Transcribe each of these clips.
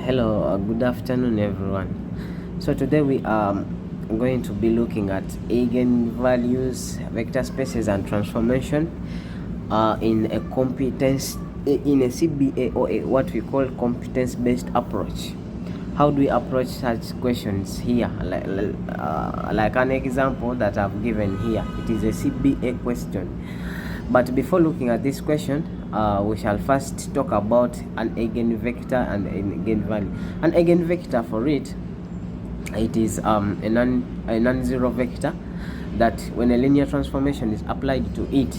Hello, good afternoon, everyone. So today we are going to be looking at eigenvalues, vector spaces, and transformation in a CBA, or what we call competence-based approach. How do we approach such questions here? Like an example that I've given here. It is a CBA question. But before looking at this question, we shall first talk about an eigenvector and an eigenvalue. An eigenvector, for it is a non-zero vector that when a linear transformation is applied to it,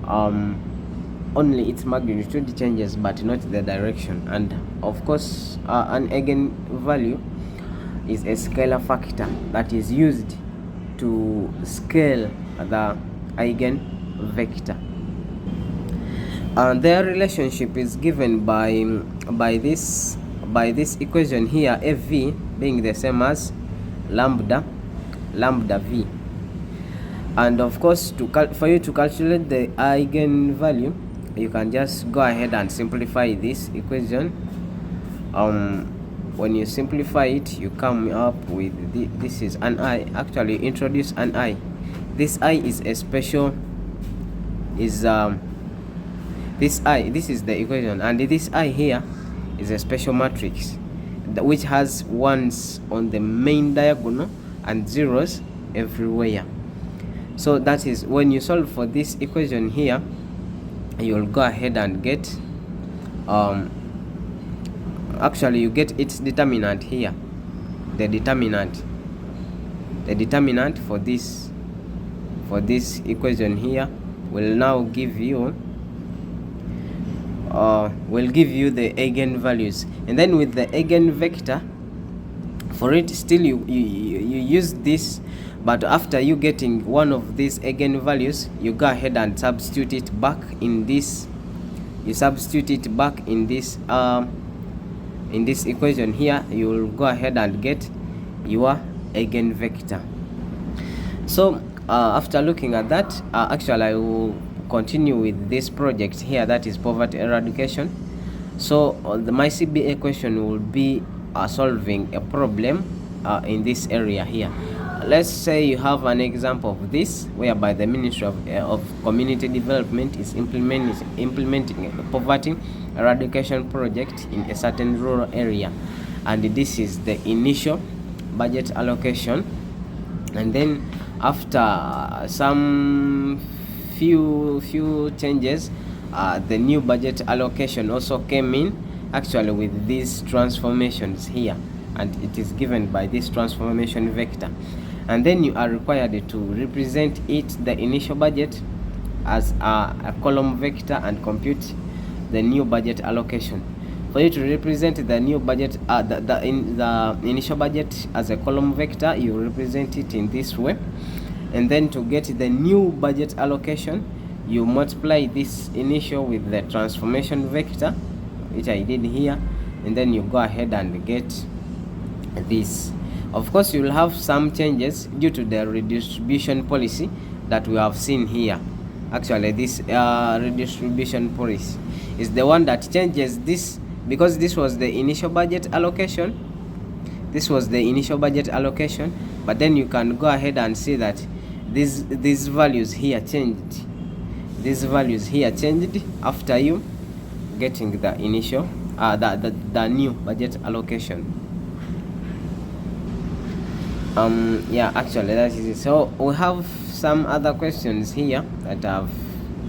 only its magnitude changes but not the direction. And of course, an eigenvalue is a scalar factor that is used to scale the eigenvector. Their relationship is given by this equation here, AV being the same as lambda V. And of course, for you to calculate the eigenvalue, you can just go ahead and simplify this equation. When you simplify it, you come up with this is an I. Actually, introduce an I. This I is a special this is the equation, and this I here is a special matrix which has ones on the main diagonal and zeros everywhere. So that is when you solve for this equation here, you'll go ahead and get actually you get its determinant here. The determinant for this equation here will now give you the eigenvalues. And then with the eigenvector, for it still you use this, but after you getting one of these eigenvalues, you go ahead and substitute it back in this. You substitute it back in this equation here. You will go ahead and get your eigenvector. So after looking at that, actually I will continue with this project here, that is poverty eradication. So my CBA question will be solving a problem in this area here. Let's say you have an example of this, whereby the Ministry of Community Development is implementing a poverty eradication project in a certain rural area, and this is the initial budget allocation. And then after some few changes, the new budget allocation also came in, actually with these transformations here, and it is given by this transformation vector. And then you are required to represent the initial budget as a column vector and compute the new budget allocation. For you to represent the new budget, the initial budget as a column vector, you represent it in this way. And then to get the new budget allocation, you multiply this initial with the transformation vector, which I did here, and then you go ahead and get this. Of course, you will have some changes due to the redistribution policy that we have seen here. Actually, this redistribution policy is the one that changes this, because this was the initial budget allocation. But then you can go ahead and see that these values here changed. These values here changed after you getting the initial the new budget allocation. Actually that is it. So we have some other questions here that I've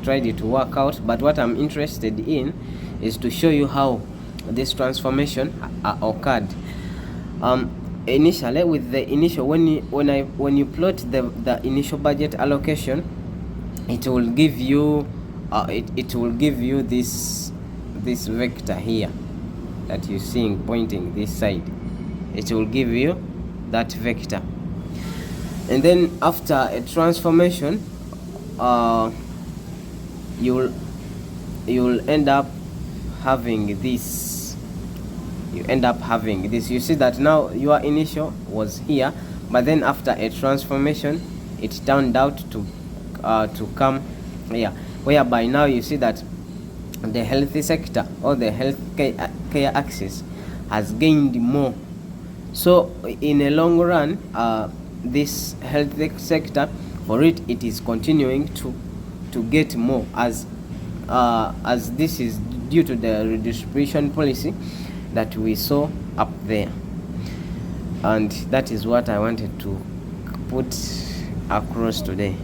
tried to work out, but what I'm interested in is to show you how this transformation occurred. Initially, with the initial, when you plot the initial budget allocation, it will give you this vector here that you're seeing pointing this side. It will give you that vector. And then after a transformation, you'll end up having this. You see that now your initial was here, but then after a transformation, it turned out to come here, whereby now you see that the healthy sector or the health care axis has gained more. So in a long run, this health sector, for it is continuing to get more, as this is due to the redistribution policy that we saw up there. And that is what I wanted to put across today.